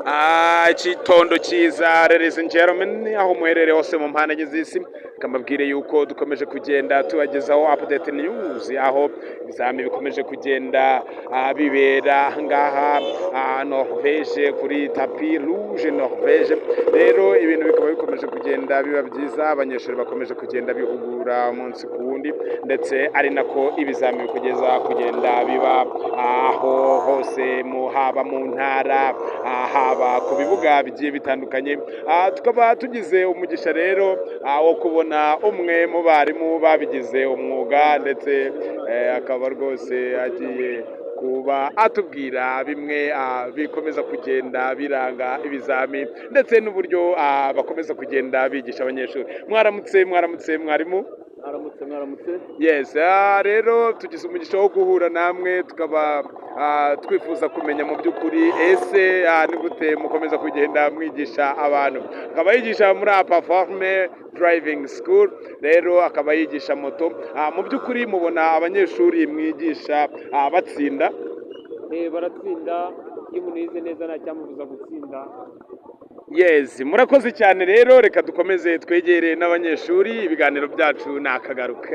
Igitondo cyiza ladies and gentlemen, aho muherereye hose mu mpande z'isi, kamabwire yuko dukomeje kugenda tubagezaho update news, aho ibizami bikomeje kugenda bibera ngaha Norvège kuri tapi rouge Norvège. Rero ibintu bikaba bikomeje kugenda biba byiza, abanyeshuri bakomeje kugenda bihugura umunsi ku wundi, ndetse ari nako ibizami kugeza kugenda biba aho hose haba mu ntara, haba ku bibuga bigiye bitandukanye. Tukaba tugize umugisha rero wo kubona umwe mu barimu babigize umwuga, ndetse akaba rwose agiye kuba atubwira bimwe bikomeza kugenda biranga ibizami, ndetse n'uburyo bakomeza kugenda bigisha abanyeshuri. Mwaramutse mwarimu. Mwaramutse. Yes, rero tugize umugisha wo guhura namwe, tukaba twifuza kumenya mu by'ukuri ese ni gute mukomeza kugenda mwigisha abantu. Akaba yigisha muri Performe Driving School, rero akaba yigisha moto. Mu by'ukuri mubona abanyeshuri mwigisha batsinda? Baratsinda, iyo umuntu yize neza nta cyamubuza gutsinda. Yes, murakoze cyane. Rero reka dukomeze twegere n'abanyeshuri, ibiganiro byacu nakagaruka.